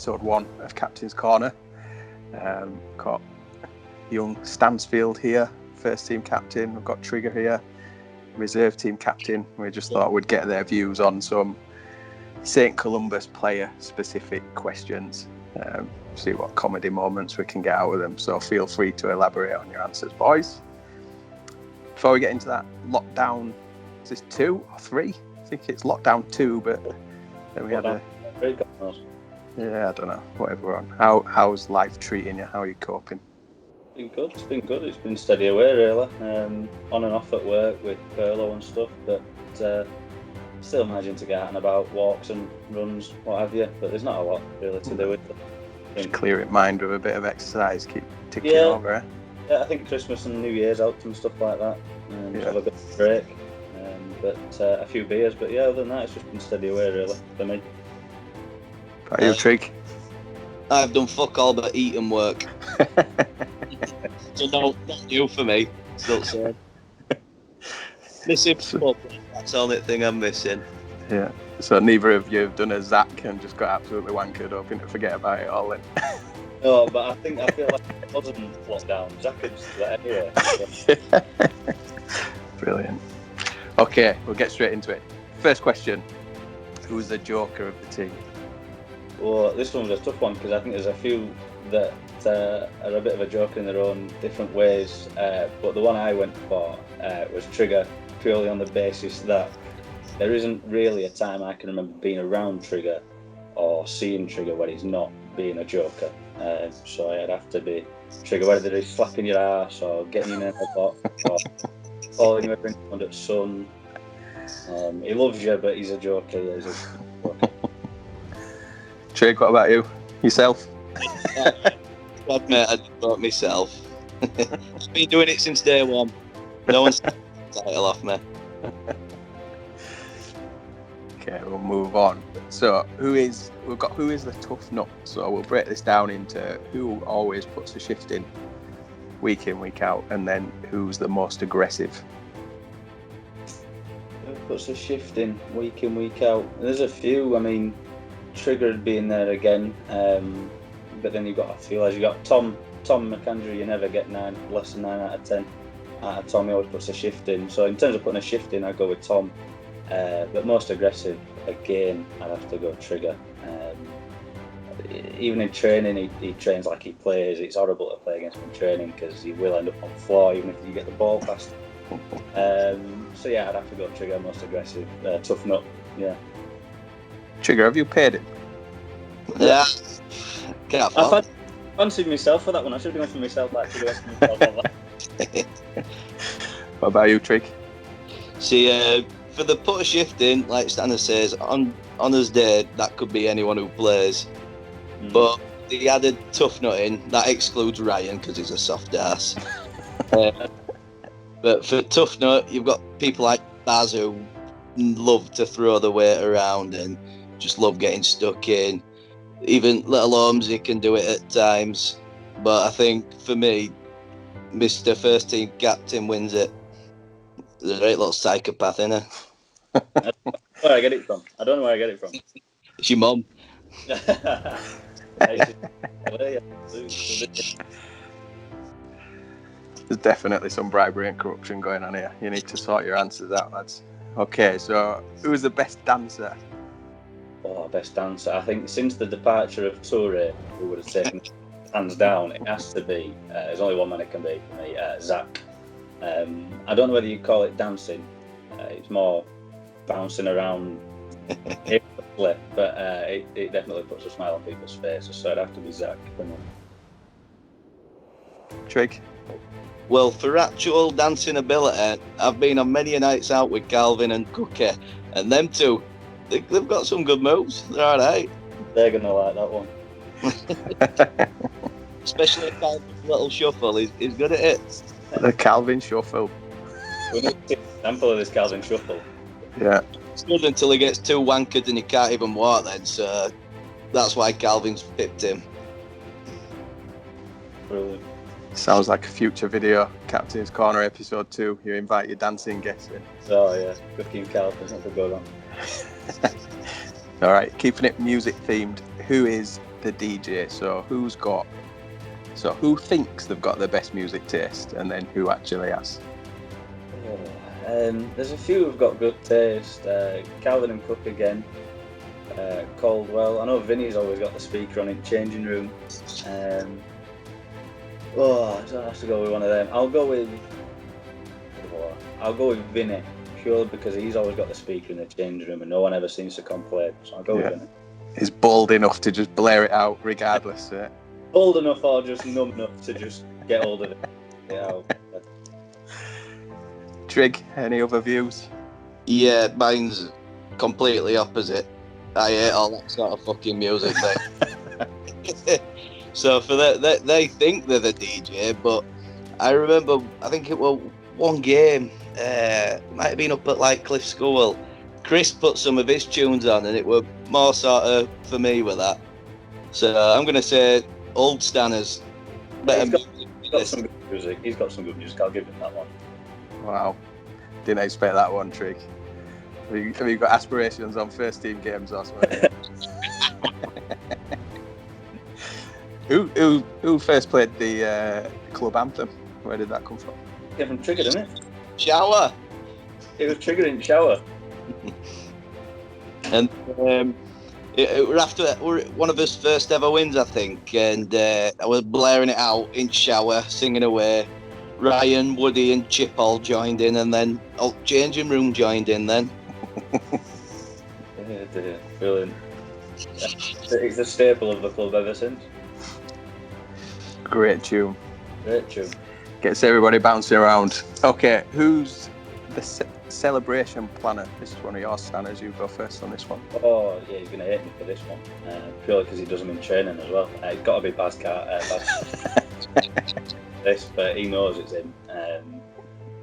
episode 1 of Captain's Corner. Got young Stansfield here, first team captain. We've got Trigger here, reserve team captain. We just thought we'd get their views on some St. Columbus player specific questions, see what comedy moments we can get out of them. So feel free to elaborate on your answers, boys. Before we get into that, lockdown, is this 2 or 3? I think it's lockdown 2, but then we had a... Yeah, I don't know, whatever we're on. How's life treating you? How are you coping? It's been good. It's been steady away, really. On and off at work with furlough and stuff, but still managing to get out and about, walks and runs, what have you. But there's not a lot really to do with it. Just clear your mind with a bit of exercise, keep ticking over, eh? Yeah, I think Christmas and New Year's helped and stuff like that. Have a bit of a break, but a few beers. But yeah, other than that, it's just been steady away, really, for me. Are you, Trig? I've done fuck all but eat and work. So not new for me. Still sad. Missing football. That's the only thing I'm missing. Yeah. So neither of you have done a Zach and just got absolutely wankered, hoping to forget about it all then. No, but I feel like it wasn't lockdown. Zach had just let anyway. Brilliant. Okay, we'll get straight into it. First question: who was the joker of the team? Well, this one was a tough one because I think there's a few that are a bit of a joke in their own different ways. But the one I went for was Trigger, purely on the basis that there isn't really a time I can remember being around Trigger or seeing Trigger when he's not being a joker. So I'd have to be Trigger, whether he's slapping your ass or getting you in a headlock or calling you a drink under the sun. He loves you, but he's a joker. Yeah, he's a joker. Trig, what about you? Yourself? God, mate, I did vote myself. I've been doing it since day one. No one's taken the title off me. Okay, we'll move on. So, who is the tough nut? So we'll break this down into who always puts the shift in, week out, and then who's the most aggressive. Who puts the shift in, week in, week out? There's a few. I mean, Trigger would be in there again, but then you've got Tom McAndrew. You never get less than 9 out of 10 out of Tom. He always puts a shift in. So in terms of putting a shift in, I'd go with Tom. But most aggressive, again, I'd have to go Trigger. Even in training, he trains like he plays. It's horrible to play against him in training because he will end up on the floor even if you get the ball past him. So yeah, I'd have to go Trigger, most aggressive, tough nut. Yeah. Trigger, have you paid him? Yeah. I fancied myself for that one. I should have gone for myself. What about you, Trig? See, for the put a shift in, like Stanley says, on his day, that could be anyone who plays. But the added tough nut in, that excludes Ryan because he's a soft ass. But for tough nut, you've got people like Baz who love to throw the weight around and just love getting stuck in. Even little Holmesy can do it at times. But I think for me, Mr. First Team Captain wins it. There's a great little psychopath in her. Where I get it from? I don't know where I get it from. It's your mum. There's definitely some bribery and corruption going on here. You need to sort your answers out, lads. Okay, so who's the best dancer? Oh, best dancer. I think since the departure of Toure, who would have taken hands down, it has to be, there's only one man it can be for me, Zach. I don't know whether you call it dancing. It's more bouncing around, but it definitely puts a smile on people's faces, so it'd have to be Zach for me. Trig? Well, for actual dancing ability, I've been on many nights out with Calvin and Cookie, and them two, they've got some good moves. They're all right. They're going to like that one. Especially Calvin's little shuffle. He's good at it. The Calvin shuffle. We need to see an example of this Calvin shuffle. Yeah. It's good until he gets too wankered and he can't even walk then, so that's why Calvin's picked him. Brilliant. Sounds like a future video, Captain's Corner episode 2. You invite your dancing guests in. Oh yeah, Cookie and Calvin's not to go wrong. All right, keeping it music themed. Who is the DJ. So who thinks they've got the best music taste, and then who actually has? There's a few who've got good taste. Calvin and Cook again. Caldwell. I know Vinny's always got the speaker on in changing room. I have to go with one of them. I'll go with Vinny, purely because he's always got the speaker in the changing room and no one ever seems to complain. So I'll go with Vinny. He's bold enough to just blare it out regardless. Bold enough or just numb enough to just get hold of it. Yeah. Trig, any other views? Yeah, mine's completely opposite. I hate all that sort of fucking music, mate. So for that, they think they're the DJ, but I remember, I think it was one game, might have been up at like Cliff School. Chris put some of his tunes on, and it were more sort of for me with that. So I'm going to say Old Stanners. He's got some good music. He's got some good music. I'll give him that one. Wow, didn't expect that one, Trig. Have you got aspirations on first team games or something? Who first played the club anthem? Where did that come from? Yeah, from Trigger, didn't it? Shower. It was Trigger in Shower. And it was after one of his first ever wins, I think, and I was blaring it out in Shower, singing away. Ryan, Woody and Chip all joined in, and then changing room joined in then. Brilliant. It's a staple of the club ever since. Great tune. Great tune. Gets everybody bouncing around. Okay, who's the celebration planner? This is one of your standards. You go first on this one. Oh, yeah, you're going to hate me for this one. Purely because he does them in training as well. It's got to be Baz this, but he knows it's him.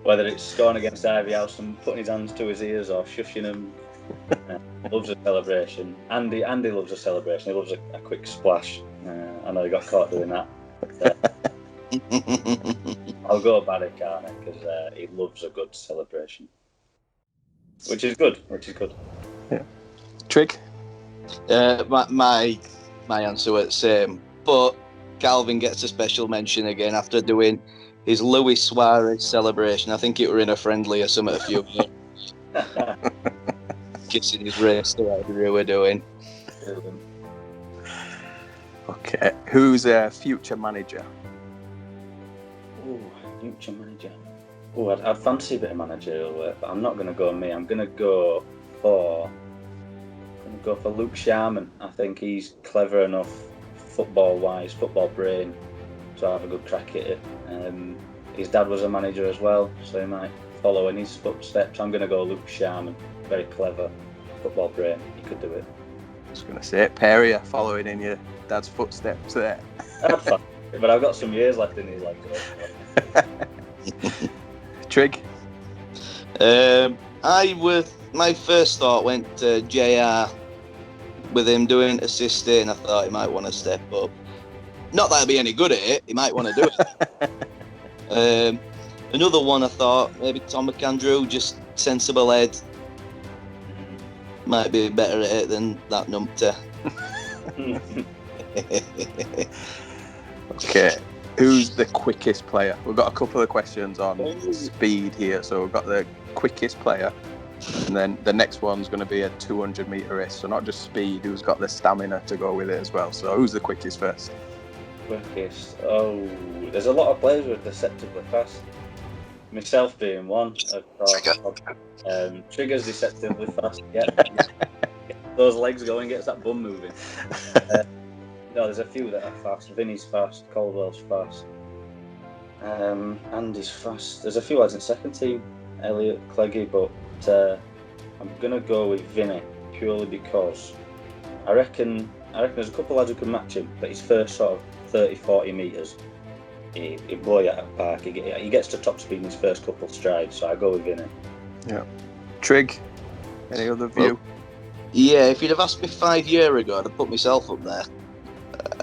Whether it's scoring against Ivy House and putting his hands to his ears or shushing him, loves a celebration. Andy loves a celebration. He loves a quick splash. I know he got caught doing that. I'll go Barry Carner because he loves a good celebration, which is good. Yeah. Trig? My answer was the same, but Calvin gets a special mention again after doing his Luis Suarez celebration. I think it were in a friendly or something a few years. Kissing his wrist or whatever we were doing. Okay, who's a future manager? Future manager. I'd fancy a bit of managerial work, but I'm not going to go me. I'm going to go for Luke Sharman. I think he's clever enough, football-wise, football brain, to have a good crack at it. His dad was a manager as well, so he might follow in his footsteps. I'm going to go Luke Sharman. Very clever, football brain. He could do it. I was going to say Perrier, following in your dad's footsteps there. That's fine, but I've got some years left in his life. Trig? My first thought went to JR with him doing assisting. I thought he might want to step up. Not that he'd be any good at it, he might want to do it. Another one I thought, maybe Tom McAndrew, just sensible head. Might be better at it than that numpty. Okay, who's the quickest player? We've got a couple of questions on speed here. So we've got the quickest player, and then the next one's going to be a 200-metre race. So not just speed, who's got the stamina to go with it as well. So who's the quickest first? Quickest? Oh, there's a lot of players who are deceptively fast. Myself being one, of course. Trigger's deceptively fast. Yeah. Those legs going, gets that bum moving. No, there's a few that are fast. Vinny's fast, Caldwell's fast. Andy's fast. There's a few lads in second team, Elliot, Cleggy, but I'm going to go with Vinny purely because I reckon there's a couple of lads who can match him, but his first sort of 30-40 metres, he'd blow you out of the park. He gets to top speed in his first couple of strides, so I go with Vinny. Yeah. Trig, any other view? Yeah, if you'd have asked me 5 years ago, I'd have put myself up there.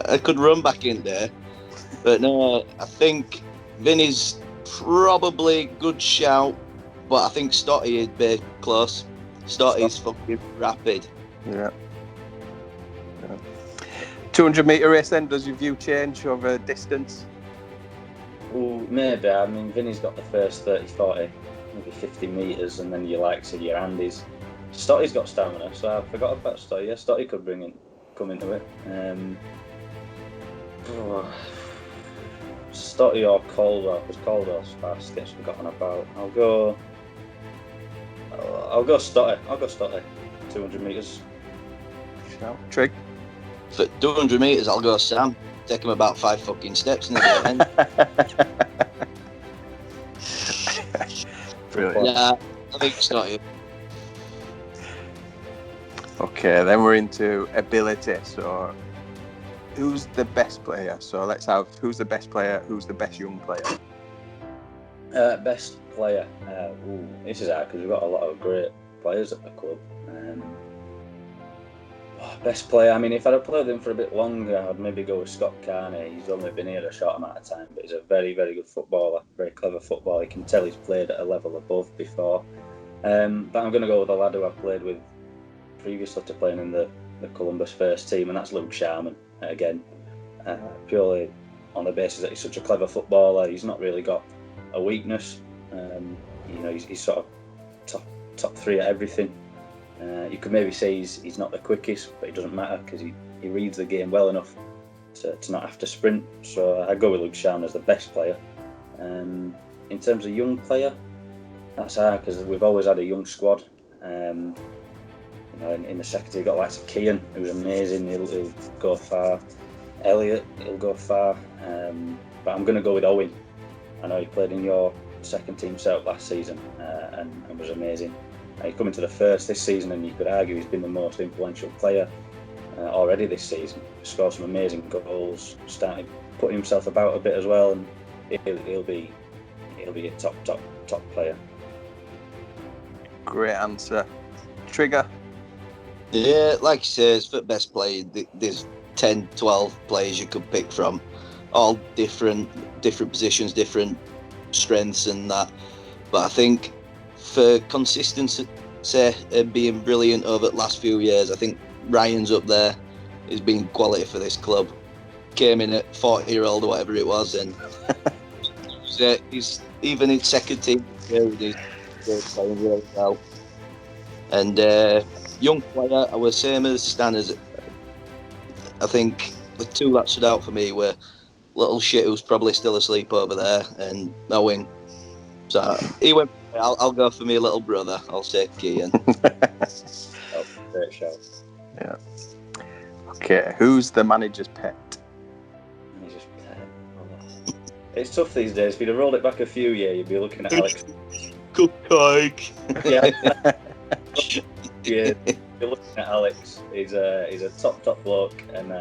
I could run back in there, but no, I think Vinny's probably good shout, but I think Stotty would be close. Stotty's fucking rapid. Yeah. 200-metre race then, does your view change over distance? Oh, maybe. I mean, Vinny's got the first 30, 40, maybe 50 metres, and then your likes of your Andy's. Stotty's got stamina, so I forgot about Stotty. Yeah, Stotty could come into it. Stotty or Columba, because Columba's fast, gets forgotten about. I'll go Stotty. 200 metres. Trig? For 200 metres, I'll go Sam. Take him about 5 fucking steps and he'll end. Brilliant. Yeah, I think it's not you. Okay, then we're into ability. So, who's the best player? So let's have who's the best player, who's the best young player? Best player. This is hard because we've got a lot of great players at the club. Best player. I mean, if I'd have played him for a bit longer, I'd maybe go with Scott Carney. He's only been here a short amount of time, but he's a very, very good footballer. Very clever footballer. You can tell he's played at a level above before. But I'm going to go with a lad who I've played with previously to playing in the Columbus first team, and that's Luke Sharman. Again, purely on the basis that he's such a clever footballer. He's not really got a weakness. He's sort of top three at everything. You could maybe say he's not the quickest, but it doesn't matter because he reads the game well enough to not have to sprint. So I go with Luke Sharman as the best player. In terms of young player, that's hard because we've always had a young squad. In the second team, you've got likes of Kean, who's amazing. He'll go far. Elliot, he'll go far. But I'm going to go with Owen. I know he played in your second team setup last season and was amazing. He's coming to the first this season, and you could argue he's been the most influential player already this season. Scored some amazing goals, started putting himself about a bit as well, and he'll be a top player. Great answer. Trigger? Yeah, like you say, for best player, there's 10, 12 players you could pick from, all different positions, different strengths and that. But I think for consistency and being brilliant over the last few years, I think Ryan's up there. He's been quality for this club. Came in at 40-year-old or whatever it was, and he's even in second team. He's playing really well. And young player, I was same as Stan. I think the two that stood out for me were little shit who's probably still asleep over there, and Owen. So he went. I'll go for me little brother. I'll say Kean. Great show. Yeah. Okay, who's the manager's pet? Manager's pet. It's tough these days. If you'd have rolled it back a few years, you'd be looking at Alex. Good cake. Yeah. You're looking at Alex. He's a top bloke, and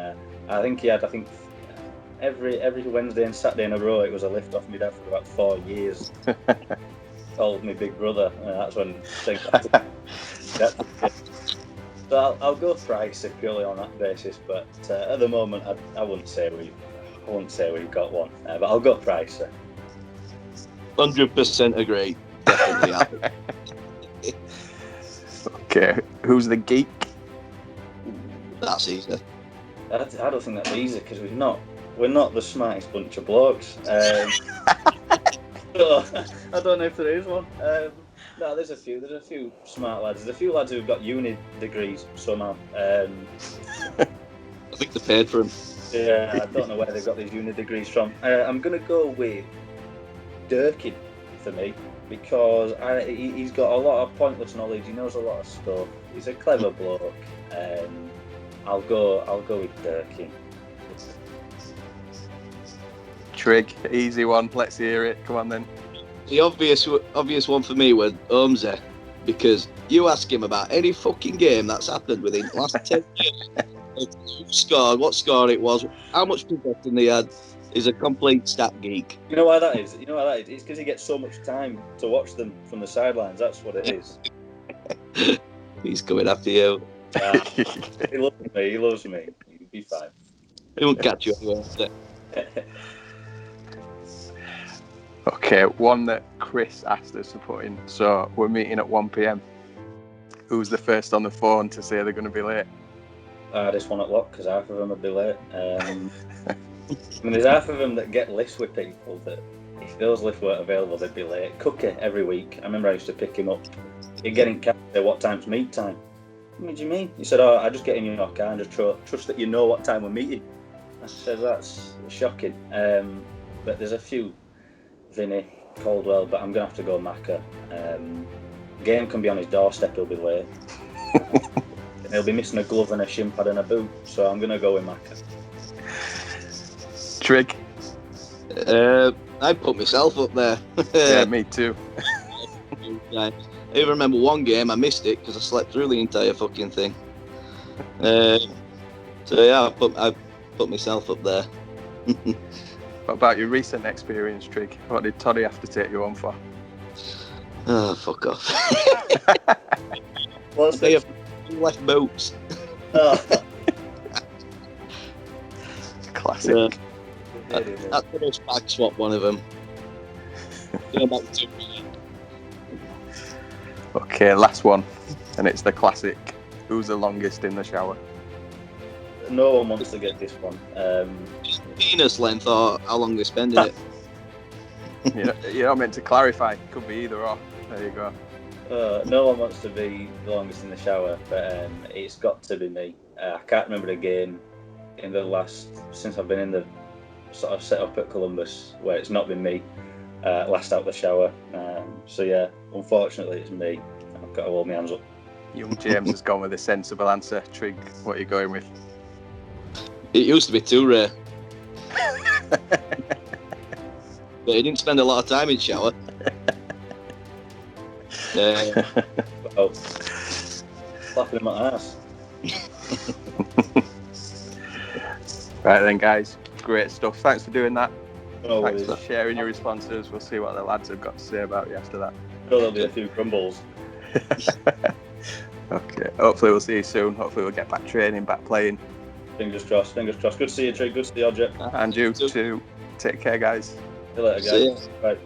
I think every Wednesday and Saturday in a row it was a lift off my dad for about 4 years. Called me big brother, and that's when things So I'll go Price purely on that basis, but at the moment I wouldn't say we've got one, but I'll go Price. 100% agree. Definitely. Okay, who's the geek? That's easy. I don't think that's easy because we're not the smartest bunch of blokes. So, I don't know if there is one. No, there's a few smart lads. There's a few lads who've got uni degrees somehow. I think they paid for them. Yeah, I don't know where they've got these uni degrees from. I'm going to go with Durkin for me because he's got a lot of pointless knowledge. He knows a lot of stuff. He's a clever bloke. I'll go with Durkin. Trig, easy one. Let's hear it. Come on then. The obvious one for me was Omze, because you ask him about any fucking game that's happened within the last 10 years, who scored, what score it was, how much possession they had. He's a complete stat geek. You know why that is? It's because he gets so much time to watch them from the sidelines. That's what it is. He's coming after you. He loves me. He'll be fine. He won't catch you anyway. Okay, one that Chris asked us to put in. So we're meeting at 1 p.m. Who's the first on the phone to say they're going to be late? hardest one at lock because half of them would be late. I mean, there's half of them that get lifts with people that if those lifts weren't available, they'd be late. Cookie every week. I remember I used to pick him up. He'd get in car, say, what time's meet time? What do you mean? He said, I just get in your car and just trust that you know what time we're meeting. I said, that's shocking. But there's a few, Vinny, Caldwell, but I'm going to have to go Macca. Game can be on his doorstep, he'll be late. And he'll be missing a glove and a shin pad and a boot, so I'm going to go with Macca. Trig. I put myself up there. Yeah, me too. I even remember one game I missed it because I slept through the entire fucking thing. So yeah, I put myself up there. What about your recent experience, Trig? What did Toddy have to take you on for? Oh, fuck off. What's They this? have left boots. Oh. Classic. I finished back swap one of them. Go back to Okay, last one. And it's the classic. Who's the longest in the shower? No one wants to get this one. penis length or how long they're spending it. You're not meant to clarify. Could be either or. There you go. No one wants to be the longest in the shower, but it's got to be me. I can't remember a game in the since I've been in the sort of set up at Columbus where it's not been me last out the shower. So yeah, unfortunately it's me. I've got to hold my hands up. Young James has gone with a sensible answer. Trig, what are you going with? It used to be too rare. But he didn't spend a lot of time in shower. Oh, slapping him at ass. Right then, guys. Great stuff. Thanks for doing that. No Thanks worries. for sharing your responses. We'll see what the lads have got to say about you after that. Sure there'll be a few crumbles. Okay. Hopefully we'll see you soon. Hopefully we'll get back training, back playing. Fingers crossed, fingers crossed. Good to see you, Trig. Good to see you, Object. And you too. Take care, guys. See you later, See ya. guys. Bye.